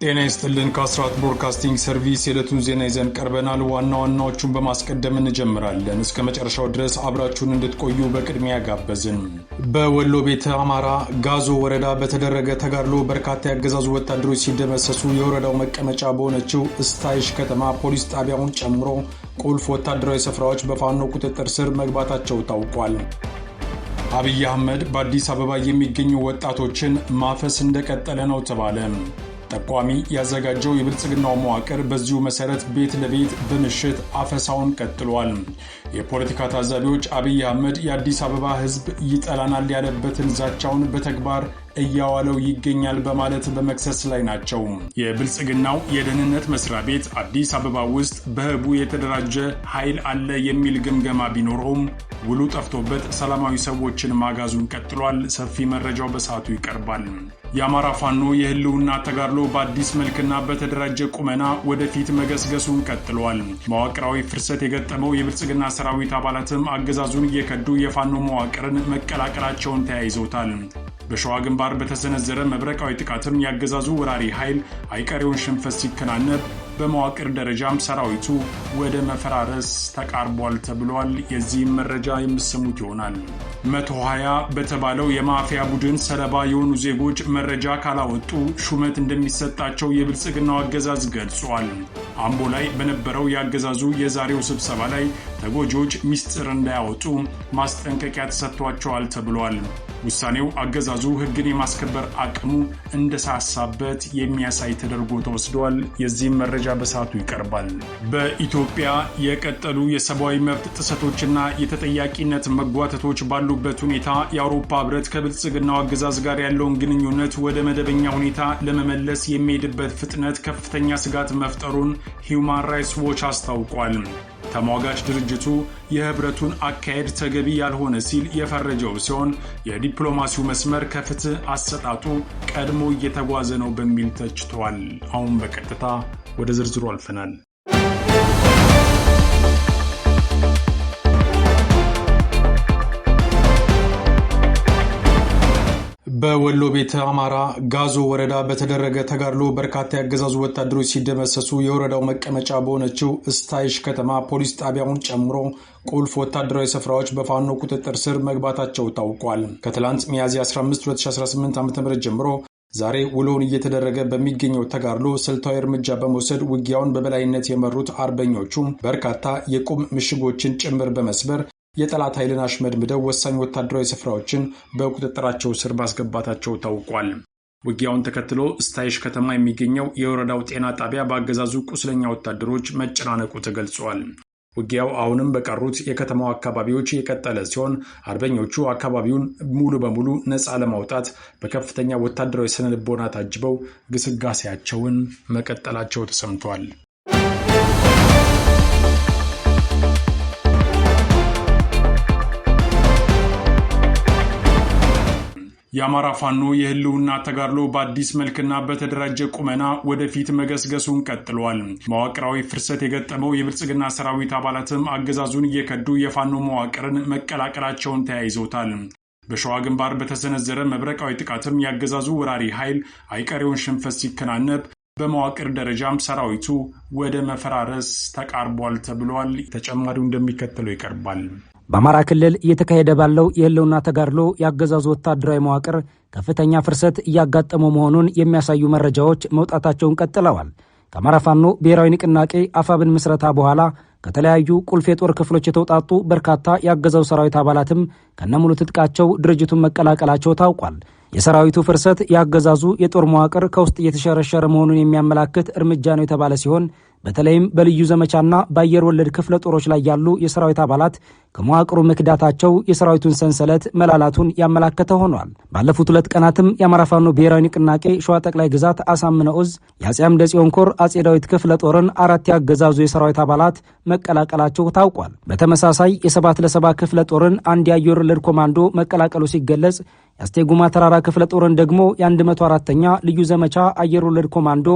ጤና ይስጥልን ከአስራት ብሮድካስቲንግ ሰርቪስ የዕለቱን ዜና ይዘን ቀርበናል። ዋና ዋናዎቹን በማስቀደም እንጀምራለን። እስከ መጨረሻው ድረስ አብራችሁን እንድትቆዩ በቅድሚያ ጋበዝን። በወሎ ቤተ አማራ ጋዞ ወረዳ በተደረገ ተጋድሎ በርካታ ያገዛዙ ወታደሮች ሲደመሰሱ የወረዳው መቀመጫ በሆነችው እስታይሽ ከተማ ፖሊስ ጣቢያውን ጨምሮ ቁልፍ ወታደራዊ ስፍራዎች በፋኖ ቁጥጥር ስር መግባታቸው ታውቋል። አብይ አህመድ በአዲስ አበባ የሚገኙ ወጣቶችን ማፈስ እንደቀጠለ ነው ተባለ። ጠቋሚ ያዘጋጀው የብልጽግናው መዋቅር በዚሁ መሰረት ቤት ለቤት በምሽት አፈሳውን ቀጥሏል። የፖለቲካ ታዛቢዎች አብይ አህመድ የአዲስ አበባ ሕዝብ ይጠላናል ያለበትን ዛቻውን በተግባር እያዋለው ይገኛል በማለት በመክሰስ ላይ ናቸው። የብልጽግናው የደህንነት መስሪያ ቤት አዲስ አበባ ውስጥ በህቡ የተደራጀ ኃይል አለ የሚል ግምገማ ቢኖረውም ውሉ ጠፍቶበት ሰላማዊ ሰዎችን ማጋዙን ቀጥሏል። ሰፊ መረጃው በሰዓቱ ይቀርባል። የአማራ ፋኖ የህልውና ተጋድሎ በአዲስ መልክና በተደራጀ ቁመና ወደፊት መገስገሱን ቀጥሏል። መዋቅራዊ ፍርሰት የገጠመው የብልጽግና ሰራዊት አባላትም አገዛዙን እየከዱ የፋኖ መዋቅርን መቀላቀላቸውን ተያይዘውታል። በሸዋ ግንባር በተሰነዘረ መብረቃዊ ጥቃትም ያገዛዙ ወራሪ ኃይል አይቀሬውን ሽንፈት ሲከናነብ በመዋቅር ደረጃም ሰራዊቱ ወደ መፈራረስ ተቃርቧል ተብሏል። የዚህም መረጃ የምሰሙት ይሆናል። 120 በተባለው የማፊያ ቡድን ሰለባ የሆኑ ዜጎች መረጃ ካላወጡ ሹመት እንደሚሰጣቸው የብልጽግናው አገዛዝ ገልጿል። አምቦ ላይ በነበረው ያገዛዙ የዛሬው ስብሰባ ላይ ተጎጂዎች ሚስጥር እንዳያወጡ ማስጠንቀቂያ ተሰጥቷቸዋል ተብሏል። ውሳኔው አገዛዙ ሕግን የማስከበር አቅሙ እንደሳሳበት የሚያሳይ ተደርጎ ተወስዷል። የዚህም መረጃ በሰዓቱ ይቀርባል። በኢትዮጵያ የቀጠሉ የሰብአዊ መብት ጥሰቶችና የተጠያቂነት መጓተቶች ባሉበት ሁኔታ የአውሮፓ ሕብረት ከብልጽግናው አገዛዝ ጋር ያለውን ግንኙነት ወደ መደበኛ ሁኔታ ለመመለስ የሚሄድበት ፍጥነት ከፍተኛ ስጋት መፍጠሩን ሂውማን ራይትስ ዎች አስታውቋል። ተሟጋች ድርጅቱ የህብረቱን አካሄድ ተገቢ ያልሆነ ሲል የፈረጀው ሲሆን የዲፕሎማሲው መስመር ከፍትህ አሰጣጡ ቀድሞ እየተጓዘ ነው በሚል ተችቷል። አሁን በቀጥታ ወደ ዝርዝሩ አልፈናል። በወሎ ቤተ አማራ ጋዞ ወረዳ በተደረገ ተጋድሎ በርካታ ያገዛዙ ወታደሮች ሲደመሰሱ የወረዳው መቀመጫ በሆነችው እስታይሽ ከተማ ፖሊስ ጣቢያውን ጨምሮ ቁልፍ ወታደራዊ ስፍራዎች በፋኖ ቁጥጥር ስር መግባታቸው ታውቋል። ከትላንት ሚያዝያ 15 2018 ዓ.ም ጀምሮ ዛሬ ውሎውን እየተደረገ በሚገኘው ተጋድሎ ስልታዊ እርምጃ በመውሰድ ውጊያውን በበላይነት የመሩት አርበኞቹ በርካታ የቁም ምሽጎችን ጭምር በመስበር የጠላት ኃይልን አሽመድምደው ወሳኝ ወታደራዊ ስፍራዎችን በቁጥጥራቸው ስር ማስገባታቸው ታውቋል። ውጊያውን ተከትሎ እስታይሽ ከተማ የሚገኘው የወረዳው ጤና ጣቢያ በአገዛዙ ቁስለኛ ወታደሮች መጨናነቁ ተገልጿል። ውጊያው አሁንም በቀሩት የከተማው አካባቢዎች የቀጠለ ሲሆን አርበኞቹ አካባቢውን ሙሉ በሙሉ ነፃ ለማውጣት በከፍተኛ ወታደራዊ ስነልቦና ታጅበው ግስጋሴያቸውን መቀጠላቸው ተሰምቷል። የአማራ ፋኖ የህልውና ተጋድሎ በአዲስ መልክና በተደራጀ ቁመና ወደፊት መገስገሱን ቀጥሏል። መዋቅራዊ ፍርሰት የገጠመው የብልጽግና ሰራዊት አባላትም አገዛዙን እየከዱ የፋኖ መዋቅርን መቀላቀላቸውን ተያይዘውታል። በሸዋ ግንባር በተሰነዘረ መብረቃዊ ጥቃትም ያገዛዙ ወራሪ ኃይል አይቀሬውን ሽንፈት ሲከናነብ በመዋቅር ደረጃም ሰራዊቱ ወደ መፈራረስ ተቃርቧል ተብሏል። ተጨማሪው እንደሚከተለው ይቀርባል። በአማራ ክልል እየተካሄደ ባለው የህልውና ተጋድሎ ያገዛዙ ወታደራዊ መዋቅር ከፍተኛ ፍርሰት እያጋጠመው መሆኑን የሚያሳዩ መረጃዎች መውጣታቸውን ቀጥለዋል። ከአማራ ፋኖ ብሔራዊ ንቅናቄ አፋብን ምስረታ በኋላ ከተለያዩ ቁልፍ የጦር ክፍሎች የተውጣጡ በርካታ ያገዛዙ ሰራዊት አባላትም ከነሙሉ ትጥቃቸው ድርጅቱን መቀላቀላቸው ታውቋል። የሰራዊቱ ፍርሰት ያገዛዙ የጦር መዋቅር ከውስጥ እየተሸረሸረ መሆኑን የሚያመላክት እርምጃ ነው የተባለ ሲሆን በተለይም በልዩ ዘመቻና በአየር ወለድ ክፍለ ጦሮች ላይ ያሉ የሰራዊት አባላት ከመዋቅሩ መክዳታቸው የሰራዊቱን ሰንሰለት መላላቱን ያመላከተ ሆኗል። ባለፉት 2 ቀናትም የአማራ ፋኖ ብሔራዊ ንቅናቄ ሸዋ ጠቅላይ ግዛት አሳምነው ዕዝ የአጼ አምደ ጽዮን ኮር አጼ ዳዊት ክፍለ ጦርን 4 ያገዛዙ የሰራዊት አባላት መቀላቀላቸው ታውቋል። በተመሳሳይ የ7 ለ7 ክፍለ ጦርን 1 የአየር ወለድ ኮማንዶ መቀላቀሉ ሲገለጽ የአስቴጉማ ተራራ ክፍለ ጦርን ደግሞ የ104ኛ ልዩ ዘመቻ አየር ወለድ ኮማንዶ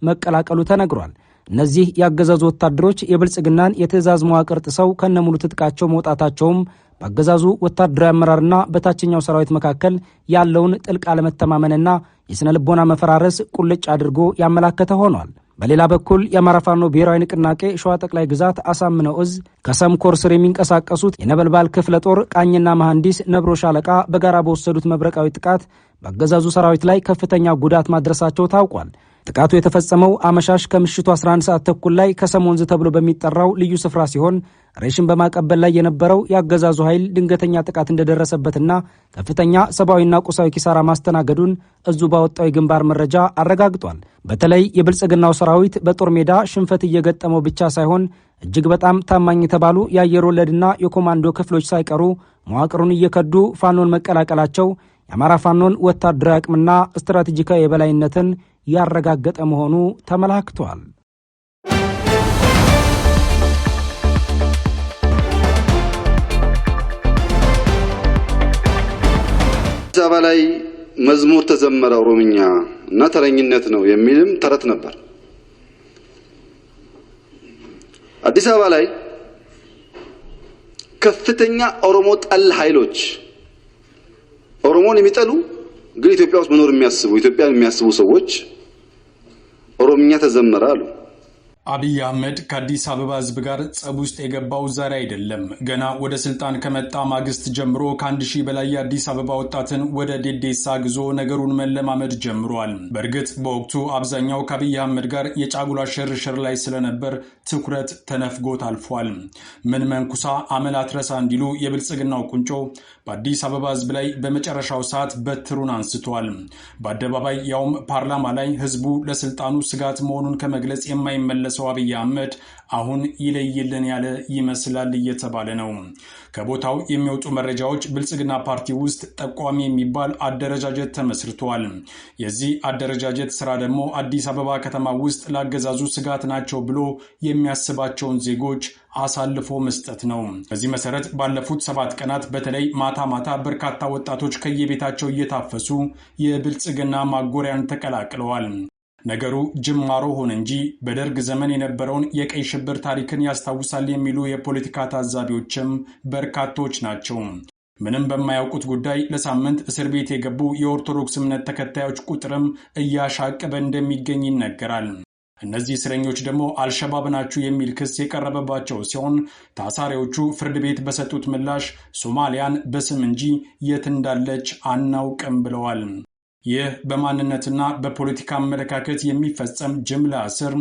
መቀላቀሉ ተነግሯል። እነዚህ ያገዛዙ ወታደሮች የብልጽግናን የትዕዛዝ መዋቅር ጥሰው ከነሙሉ ትጥቃቸው መውጣታቸውም በአገዛዙ ወታደራዊ አመራርና በታችኛው ሰራዊት መካከል ያለውን ጥልቅ አለመተማመንና የስነ ልቦና መፈራረስ ቁልጭ አድርጎ ያመላከተ ሆኗል። በሌላ በኩል የአማራ ፋኖ ብሔራዊ ንቅናቄ ሸዋ ጠቅላይ ግዛት አሳምነው እዝ ከሰም ኮር ስር የሚንቀሳቀሱት የነበልባል ክፍለ ጦር ቃኝና መሐንዲስ ነብሮ ሻለቃ በጋራ በወሰዱት መብረቃዊ ጥቃት በአገዛዙ ሰራዊት ላይ ከፍተኛ ጉዳት ማድረሳቸው ታውቋል። ጥቃቱ የተፈጸመው አመሻሽ ከምሽቱ 11 ሰዓት ተኩል ላይ ከሰም ወንዝ ተብሎ በሚጠራው ልዩ ስፍራ ሲሆን ሬሽን በማቀበል ላይ የነበረው የአገዛዙ ኃይል ድንገተኛ ጥቃት እንደደረሰበትና ከፍተኛ ሰብአዊና ቁሳዊ ኪሳራ ማስተናገዱን እዙ ባወጣው የግንባር መረጃ አረጋግጧል። በተለይ የብልጽግናው ሰራዊት በጦር ሜዳ ሽንፈት እየገጠመው ብቻ ሳይሆን እጅግ በጣም ታማኝ የተባሉ የአየር ወለድና የኮማንዶ ክፍሎች ሳይቀሩ መዋቅሩን እየከዱ ፋኖን መቀላቀላቸው የአማራ ፋኖን ወታደራዊ አቅምና ስትራቴጂካዊ የበላይነትን ያረጋገጠ መሆኑ ተመላክቷል። አዲስ አበባ ላይ መዝሙር ተዘመረ ኦሮምኛ እና ተረኝነት ነው የሚልም ተረት ነበር። አዲስ አበባ ላይ ከፍተኛ ኦሮሞ ጠል ኃይሎች ኦሮሞን የሚጠሉ ግን ኢትዮጵያ ውስጥ መኖር የሚያስቡ ኢትዮጵያን የሚያስቡ ሰዎች ኦሮምኛ ተዘመረ አሉ። አብይ አህመድ ከአዲስ አበባ ህዝብ ጋር ጸብ ውስጥ የገባው ዛሬ አይደለም። ገና ወደ ስልጣን ከመጣ ማግስት ጀምሮ ከ1000 በላይ የአዲስ አበባ ወጣትን ወደ ዴዴሳ ግዞ ነገሩን መለማመድ ጀምሯል። በእርግጥ በወቅቱ አብዛኛው ከአብይ አህመድ ጋር የጫጉላ ሽርሽር ላይ ስለነበር ትኩረት ተነፍጎት አልፏል። ምን መንኩሳ አመል አትረሳ እንዲሉ የብልጽግናው ቁንጮ በአዲስ አበባ ህዝብ ላይ በመጨረሻው ሰዓት በትሩን አንስቷል። በአደባባይ ያውም ፓርላማ ላይ ህዝቡ ለስልጣኑ ስጋት መሆኑን ከመግለጽ የማይመለሰው አብይ አህመድ አሁን ይለይልን ያለ ይመስላል እየተባለ ነው። ከቦታው የሚወጡ መረጃዎች ብልጽግና ፓርቲ ውስጥ ጠቋሚ የሚባል አደረጃጀት ተመስርቷል። የዚህ አደረጃጀት ስራ ደግሞ አዲስ አበባ ከተማ ውስጥ ላገዛዙ ስጋት ናቸው ብሎ የሚያስባቸውን ዜጎች አሳልፎ መስጠት ነው። በዚህ መሰረት ባለፉት 7 ቀናት በተለይ ማታ ማታ በርካታ ወጣቶች ከየቤታቸው እየታፈሱ የብልጽግና ማጎሪያን ተቀላቅለዋል። ነገሩ ጅማሮ ሆነ እንጂ በደርግ ዘመን የነበረውን የቀይ ሽብር ታሪክን ያስታውሳል የሚሉ የፖለቲካ ታዛቢዎችም በርካቶች ናቸው። ምንም በማያውቁት ጉዳይ ለሳምንት እስር ቤት የገቡ የኦርቶዶክስ እምነት ተከታዮች ቁጥርም እያሻቀበ እንደሚገኝ ይነገራል። እነዚህ እስረኞች ደግሞ አልሸባብ ናችሁ የሚል ክስ የቀረበባቸው ሲሆን ታሳሪዎቹ ፍርድ ቤት በሰጡት ምላሽ ሶማሊያን በስም እንጂ የት እንዳለች አናውቅም ብለዋል። ይህ በማንነትና በፖለቲካ አመለካከት የሚፈጸም ጅምላ እስር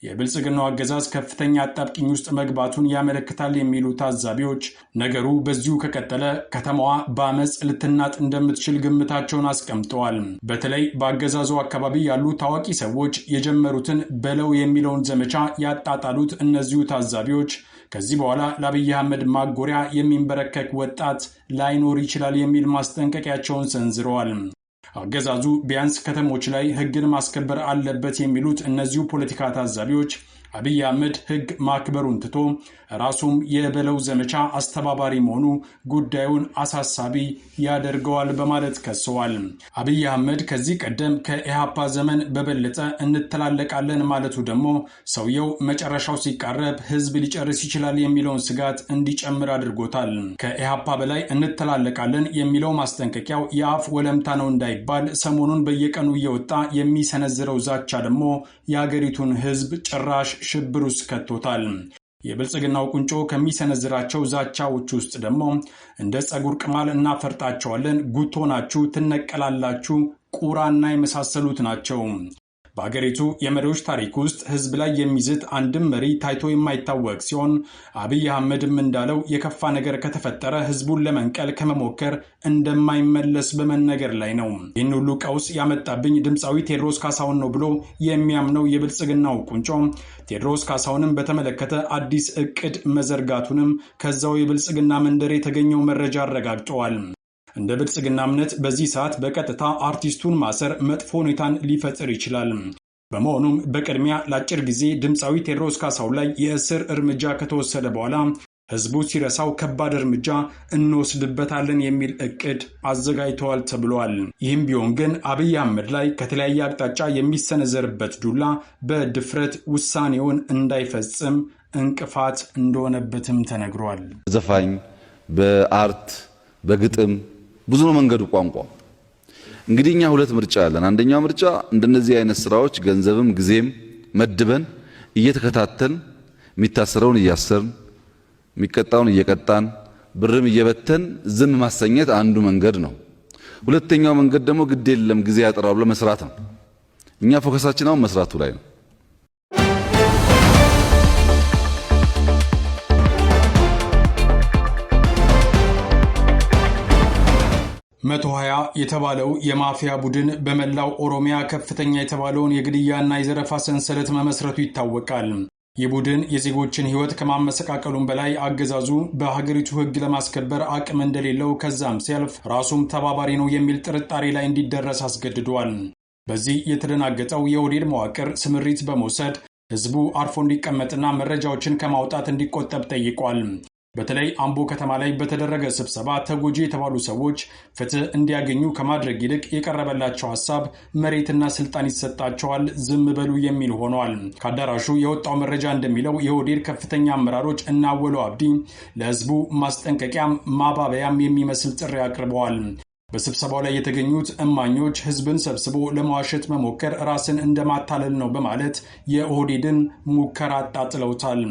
የብልጽግናው አገዛዝ ከፍተኛ አጣብቂኝ ውስጥ መግባቱን ያመለክታል የሚሉ ታዛቢዎች ነገሩ በዚሁ ከቀጠለ ከተማዋ በአመፅ ልትናጥ እንደምትችል ግምታቸውን አስቀምጠዋል። በተለይ በአገዛዙ አካባቢ ያሉ ታዋቂ ሰዎች የጀመሩትን በለው የሚለውን ዘመቻ ያጣጣሉት እነዚሁ ታዛቢዎች ከዚህ በኋላ ለአብይ አህመድ ማጎሪያ የሚንበረከክ ወጣት ላይኖር ይችላል የሚል ማስጠንቀቂያቸውን ሰንዝረዋል። አገዛዙ ቢያንስ ከተሞች ላይ ሕግን ማስከበር አለበት የሚሉት እነዚሁ ፖለቲካ ታዛቢዎች አብይ አህመድ ሕግ ማክበሩን ትቶ ራሱም የበለው ዘመቻ አስተባባሪ መሆኑ ጉዳዩን አሳሳቢ ያደርገዋል በማለት ከሰዋል። አብይ አህመድ ከዚህ ቀደም ከኢሃፓ ዘመን በበለጠ እንተላለቃለን ማለቱ ደግሞ ሰውየው መጨረሻው ሲቃረብ ህዝብ ሊጨርስ ይችላል የሚለውን ስጋት እንዲጨምር አድርጎታል። ከኢሃፓ በላይ እንተላለቃለን የሚለው ማስጠንቀቂያው የአፍ ወለምታ ነው እንዳይባል ሰሞኑን በየቀኑ እየወጣ የሚሰነዝረው ዛቻ ደግሞ የአገሪቱን ህዝብ ጭራሽ ሽብር ውስጥ ከቶታል። የብልጽግናው ቁንጮ ከሚሰነዝራቸው ዛቻዎች ውስጥ ደግሞ እንደ ጸጉር ቅማል እናፈርጣቸዋለን፣ ጉቶ ናችሁ፣ ትነቀላላችሁ፣ ቁራና የመሳሰሉት ናቸው። በአገሪቱ የመሪዎች ታሪክ ውስጥ ህዝብ ላይ የሚዝት አንድም መሪ ታይቶ የማይታወቅ ሲሆን አብይ አህመድም እንዳለው የከፋ ነገር ከተፈጠረ ህዝቡን ለመንቀል ከመሞከር እንደማይመለስ በመነገር ላይ ነው። ይህን ሁሉ ቀውስ ያመጣብኝ ድምፃዊ ቴዎድሮስ ካሳሁን ነው ብሎ የሚያምነው የብልጽግናው ቁንጮ ቴዎድሮስ ካሳሁንም በተመለከተ አዲስ እቅድ መዘርጋቱንም ከዛው የብልጽግና መንደር የተገኘው መረጃ አረጋግጠዋል። እንደ ብልጽግና እምነት በዚህ ሰዓት በቀጥታ አርቲስቱን ማሰር መጥፎ ሁኔታን ሊፈጥር ይችላል። በመሆኑም በቅድሚያ ለአጭር ጊዜ ድምፃዊ ቴዎድሮስ ካሳሁን ላይ የእስር እርምጃ ከተወሰደ በኋላ ህዝቡ ሲረሳው ከባድ እርምጃ እንወስድበታለን የሚል እቅድ አዘጋጅተዋል ተብሏል። ይህም ቢሆን ግን አብይ አህመድ ላይ ከተለያየ አቅጣጫ የሚሰነዘርበት ዱላ በድፍረት ውሳኔውን እንዳይፈጽም እንቅፋት እንደሆነበትም ተነግሯል። ዘፋኝ በአርት በግጥም ብዙ ነው መንገዱ ቋንቋ። እንግዲህ እኛ ሁለት ምርጫ አለን። አንደኛው ምርጫ እንደነዚህ አይነት ስራዎች ገንዘብም ጊዜም መድበን እየተከታተልን የሚታሰረውን እያሰርን የሚቀጣውን እየቀጣን ብርም እየበተን ዝም ማሰኘት አንዱ መንገድ ነው። ሁለተኛው መንገድ ደግሞ ግድ የለም ጊዜ ያጠራው ብሎ መስራት ነው። እኛ ፎከሳችን አሁን መስራቱ ላይ ነው። 120 የተባለው የማፊያ ቡድን በመላው ኦሮሚያ ከፍተኛ የተባለውን የግድያና የዘረፋ ሰንሰለት መመስረቱ ይታወቃል። ይህ ቡድን የዜጎችን ሕይወት ከማመሰቃቀሉም በላይ አገዛዙ በሀገሪቱ ሕግ ለማስከበር አቅም እንደሌለው ከዛም ሲያልፍ ራሱም ተባባሪ ነው የሚል ጥርጣሬ ላይ እንዲደረስ አስገድዷል። በዚህ የተደናገጠው የኦህዴድ መዋቅር ስምሪት በመውሰድ ሕዝቡ አርፎ እንዲቀመጥና መረጃዎችን ከማውጣት እንዲቆጠብ ጠይቋል። በተለይ አምቦ ከተማ ላይ በተደረገ ስብሰባ ተጎጂ የተባሉ ሰዎች ፍትህ እንዲያገኙ ከማድረግ ይልቅ የቀረበላቸው ሐሳብ መሬትና ስልጣን ይሰጣቸዋል፣ ዝም በሉ የሚል ሆኗል። ከአዳራሹ የወጣው መረጃ እንደሚለው የኦህዴድ ከፍተኛ አመራሮች እና አወሎ አብዲ ለህዝቡ ማስጠንቀቂያም ማባበያም የሚመስል ጥሪ አቅርበዋል። በስብሰባው ላይ የተገኙት እማኞች ህዝብን ሰብስቦ ለመዋሸት መሞከር ራስን እንደማታለል ነው በማለት የኦህዴድን ሙከራ አጣጥለውታል።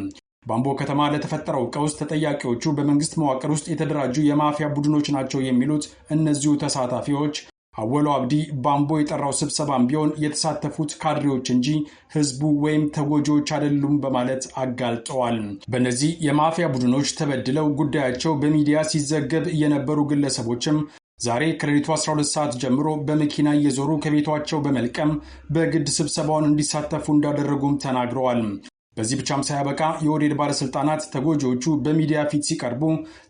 በአምቦ ከተማ ለተፈጠረው ቀውስ ተጠያቂዎቹ በመንግስት መዋቅር ውስጥ የተደራጁ የማፊያ ቡድኖች ናቸው የሚሉት እነዚሁ ተሳታፊዎች አወሎ አብዲ በአምቦ የጠራው ስብሰባም ቢሆን የተሳተፉት ካድሬዎች እንጂ ህዝቡ ወይም ተጎጂዎች አይደሉም በማለት አጋልጠዋል። በእነዚህ የማፊያ ቡድኖች ተበድለው ጉዳያቸው በሚዲያ ሲዘገብ የነበሩ ግለሰቦችም ዛሬ ከሌሊቱ 12 ሰዓት ጀምሮ በመኪና እየዞሩ ከቤቷቸው በመልቀም በግድ ስብሰባውን እንዲሳተፉ እንዳደረጉም ተናግረዋል። በዚህ ብቻም ሳያበቃ የኦህዴድ ባለስልጣናት ተጎጂዎቹ በሚዲያ ፊት ሲቀርቡ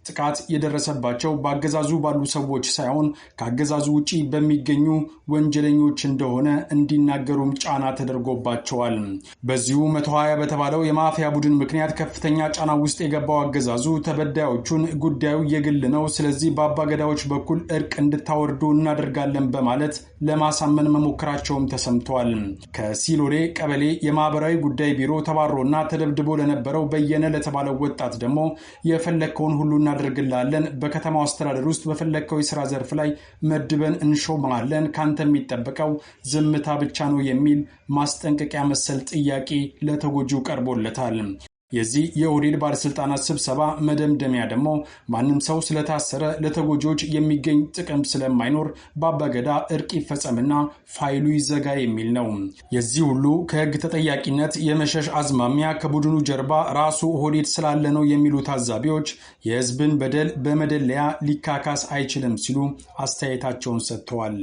ጥቃት የደረሰባቸው በአገዛዙ ባሉ ሰዎች ሳይሆን ከአገዛዙ ውጪ በሚገኙ ወንጀለኞች እንደሆነ እንዲናገሩም ጫና ተደርጎባቸዋል። በዚሁ 120 በተባለው የማፊያ ቡድን ምክንያት ከፍተኛ ጫና ውስጥ የገባው አገዛዙ ተበዳዮቹን ጉዳዩ የግል ነው፣ ስለዚህ በአባገዳዎች በኩል እርቅ እንድታወርዱ እናደርጋለን በማለት ለማሳመን መሞከራቸውም ተሰምተዋል። ከሲሎሌ ቀበሌ የማህበራዊ ጉዳይ ቢሮ ተባሮና ተደብድቦ ለነበረው በየነ ለተባለው ወጣት ደግሞ የፈለከውን ሁሉ እናደርግላለን፣ በከተማው አስተዳደር ውስጥ በፈለከው የሥራ ዘርፍ ላይ መድበን እንሾማለን፣ ካንተ የሚጠበቀው ዝምታ ብቻ ነው የሚል ማስጠንቀቂያ መሰል ጥያቄ ለተጎጂው ቀርቦለታል። የዚህ የኦህዴድ ባለስልጣናት ስብሰባ መደምደሚያ ደግሞ ማንም ሰው ስለታሰረ ለተጎጂዎች የሚገኝ ጥቅም ስለማይኖር በአባገዳ እርቅ ይፈጸምና ፋይሉ ይዘጋ የሚል ነው። የዚህ ሁሉ ከህግ ተጠያቂነት የመሸሽ አዝማሚያ ከቡድኑ ጀርባ ራሱ ኦህዴድ ስላለ ነው የሚሉ ታዛቢዎች የህዝብን በደል በመደለያ ሊካካስ አይችልም ሲሉ አስተያየታቸውን ሰጥተዋል።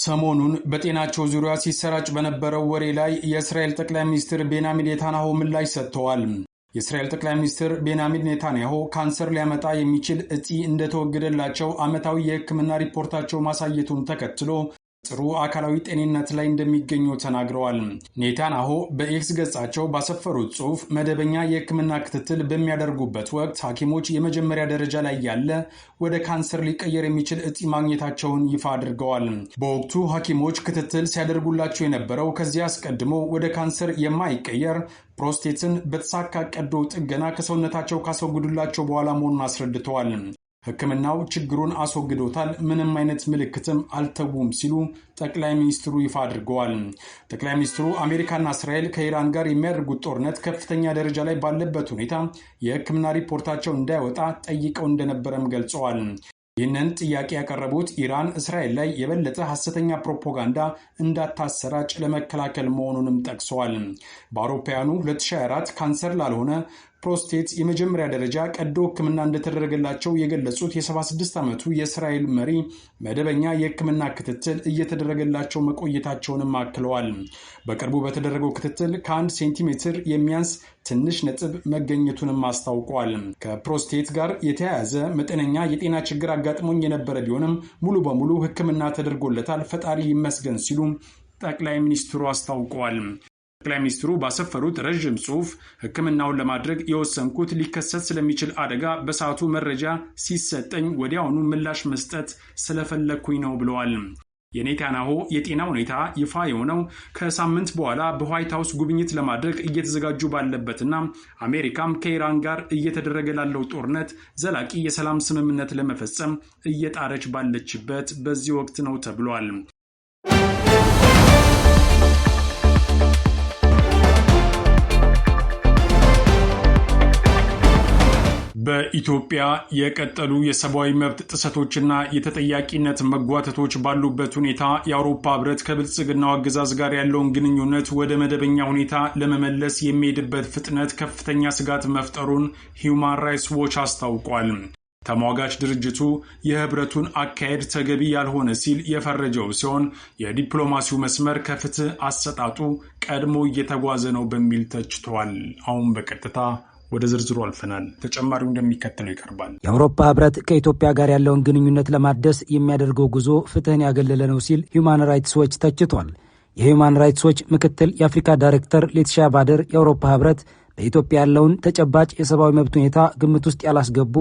ሰሞኑን በጤናቸው ዙሪያ ሲሰራጭ በነበረው ወሬ ላይ የእስራኤል ጠቅላይ ሚኒስትር ቤንያሚን ኔታንያሁ ምላሽ ሰጥተዋል። የእስራኤል ጠቅላይ ሚኒስትር ቤንያሚን ኔታንያሁ ካንሰር ሊያመጣ የሚችል እጢ እንደተወገደላቸው ዓመታዊ የሕክምና ሪፖርታቸው ማሳየቱን ተከትሎ ጥሩ አካላዊ ጤንነት ላይ እንደሚገኙ ተናግረዋል። ኔታንያሁ በኤክስ ገጻቸው ባሰፈሩት ጽሑፍ መደበኛ የሕክምና ክትትል በሚያደርጉበት ወቅት ሐኪሞች የመጀመሪያ ደረጃ ላይ ያለ ወደ ካንሰር ሊቀየር የሚችል እጢ ማግኘታቸውን ይፋ አድርገዋል። በወቅቱ ሐኪሞች ክትትል ሲያደርጉላቸው የነበረው ከዚህ አስቀድሞ ወደ ካንሰር የማይቀየር ፕሮስቴትን በተሳካ ቀዶ ጥገና ከሰውነታቸው ካስወግዱላቸው በኋላ መሆኑን አስረድተዋል። ሕክምናው ችግሩን አስወግዶታል፣ ምንም አይነት ምልክትም አልተውም ሲሉ ጠቅላይ ሚኒስትሩ ይፋ አድርገዋል። ጠቅላይ ሚኒስትሩ አሜሪካና እስራኤል ከኢራን ጋር የሚያደርጉት ጦርነት ከፍተኛ ደረጃ ላይ ባለበት ሁኔታ የሕክምና ሪፖርታቸው እንዳይወጣ ጠይቀው እንደነበረም ገልጸዋል። ይህንን ጥያቄ ያቀረቡት ኢራን እስራኤል ላይ የበለጠ ሐሰተኛ ፕሮፓጋንዳ እንዳታሰራጭ ለመከላከል መሆኑንም ጠቅሰዋል። በአውሮፓውያኑ 2024 ካንሰር ላልሆነ ፕሮስቴት የመጀመሪያ ደረጃ ቀዶ ሕክምና እንደተደረገላቸው የገለጹት የ76 ዓመቱ የእስራኤል መሪ መደበኛ የሕክምና ክትትል እየተደረገላቸው መቆየታቸውንም አክለዋል። በቅርቡ በተደረገው ክትትል ከ1 ሴንቲሜትር የሚያንስ ትንሽ ነጥብ መገኘቱንም አስታውቋል። ከፕሮስቴት ጋር የተያያዘ መጠነኛ የጤና ችግር አጋጥሞኝ የነበረ ቢሆንም ሙሉ በሙሉ ሕክምና ተደርጎለታል፣ ፈጣሪ ይመስገን ሲሉ ጠቅላይ ሚኒስትሩ አስታውቀዋል። ጠቅላይ ሚኒስትሩ ባሰፈሩት ረዥም ጽሑፍ ሕክምናውን ለማድረግ የወሰንኩት ሊከሰት ስለሚችል አደጋ በሰዓቱ መረጃ ሲሰጠኝ ወዲያውኑ ምላሽ መስጠት ስለፈለግኩኝ ነው ብለዋል። የኔታንያሁ የጤና ሁኔታ ይፋ የሆነው ከሳምንት በኋላ በዋይት ሃውስ ጉብኝት ለማድረግ እየተዘጋጁ ባለበትና አሜሪካም ከኢራን ጋር እየተደረገ ላለው ጦርነት ዘላቂ የሰላም ስምምነት ለመፈጸም እየጣረች ባለችበት በዚህ ወቅት ነው ተብሏል። በኢትዮጵያ የቀጠሉ የሰብአዊ መብት ጥሰቶችና የተጠያቂነት መጓተቶች ባሉበት ሁኔታ የአውሮፓ ህብረት ከብልጽግናው አገዛዝ ጋር ያለውን ግንኙነት ወደ መደበኛ ሁኔታ ለመመለስ የሚሄድበት ፍጥነት ከፍተኛ ስጋት መፍጠሩን ሂዩማን ራይትስ ዎች አስታውቋል። ተሟጋች ድርጅቱ የህብረቱን አካሄድ ተገቢ ያልሆነ ሲል የፈረጀው ሲሆን የዲፕሎማሲው መስመር ከፍትህ አሰጣጡ ቀድሞ እየተጓዘ ነው በሚል ተችቷል። አሁን በቀጥታ ወደ ዝርዝሩ አልፈናል። ተጨማሪው እንደሚከተለው ይቀርባል። የአውሮፓ ህብረት ከኢትዮጵያ ጋር ያለውን ግንኙነት ለማደስ የሚያደርገው ጉዞ ፍትህን ያገለለ ነው ሲል ሂዩማን ራይትስ ዎች ተችቷል። የሂዩማን ራይትስ ዎች ምክትል የአፍሪካ ዳይሬክተር ሌቲሻ ባደር የአውሮፓ ህብረት በኢትዮጵያ ያለውን ተጨባጭ የሰብአዊ መብት ሁኔታ ግምት ውስጥ ያላስገቡ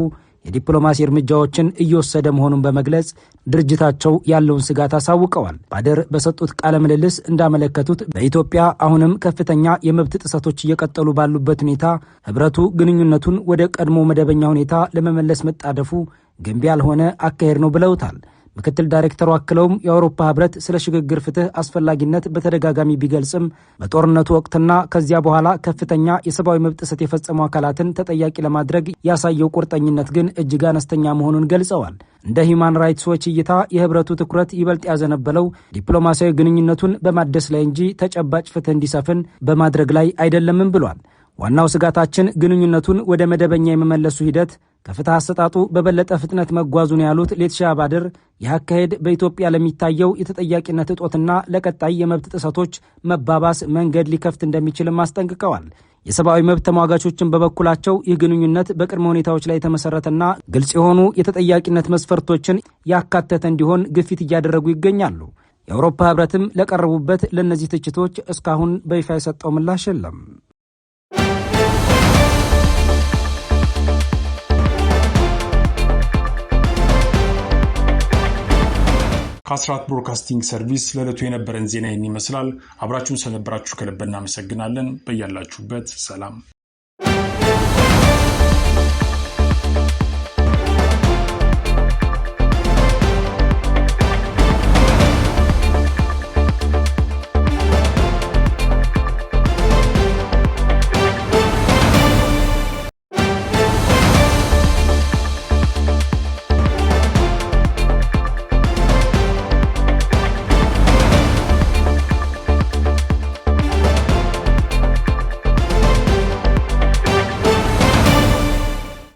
የዲፕሎማሲ እርምጃዎችን እየወሰደ መሆኑን በመግለጽ ድርጅታቸው ያለውን ስጋት አሳውቀዋል። ባደር በሰጡት ቃለ ምልልስ እንዳመለከቱት በኢትዮጵያ አሁንም ከፍተኛ የመብት ጥሰቶች እየቀጠሉ ባሉበት ሁኔታ ህብረቱ ግንኙነቱን ወደ ቀድሞ መደበኛ ሁኔታ ለመመለስ መጣደፉ ገንቢ ያልሆነ አካሄድ ነው ብለውታል። ምክትል ዳይሬክተሩ አክለውም የአውሮፓ ህብረት ስለ ሽግግር ፍትህ አስፈላጊነት በተደጋጋሚ ቢገልጽም በጦርነቱ ወቅትና ከዚያ በኋላ ከፍተኛ የሰብአዊ መብት ጥሰት የፈጸሙ አካላትን ተጠያቂ ለማድረግ ያሳየው ቁርጠኝነት ግን እጅግ አነስተኛ መሆኑን ገልጸዋል። እንደ ሂዩማን ራይትስ ዎች እይታ የህብረቱ ትኩረት ይበልጥ ያዘነበለው ዲፕሎማሲያዊ ግንኙነቱን በማደስ ላይ እንጂ ተጨባጭ ፍትህ እንዲሰፍን በማድረግ ላይ አይደለምም ብሏል። ዋናው ስጋታችን ግንኙነቱን ወደ መደበኛ የመመለሱ ሂደት ከፍትህ አሰጣጡ በበለጠ ፍጥነት መጓዙን ያሉት ሌቲሻ ባደር ይህ አካሄድ በኢትዮጵያ ለሚታየው የተጠያቂነት እጦትና ለቀጣይ የመብት ጥሰቶች መባባስ መንገድ ሊከፍት እንደሚችልም አስጠንቅቀዋል። የሰብአዊ መብት ተሟጋቾችን በበኩላቸው ይህ ግንኙነት በቅድመ ሁኔታዎች ላይ የተመሰረተና ግልጽ የሆኑ የተጠያቂነት መስፈርቶችን ያካተተ እንዲሆን ግፊት እያደረጉ ይገኛሉ። የአውሮፓ ህብረትም ለቀረቡበት ለእነዚህ ትችቶች እስካሁን በይፋ የሰጠው ምላሽ የለም። ከአስራት ብሮድካስቲንግ ሰርቪስ ለዕለቱ የነበረን ዜና ይህን ይመስላል። አብራችሁን ስለነበራችሁ ከልብ እናመሰግናለን። በያላችሁበት ሰላም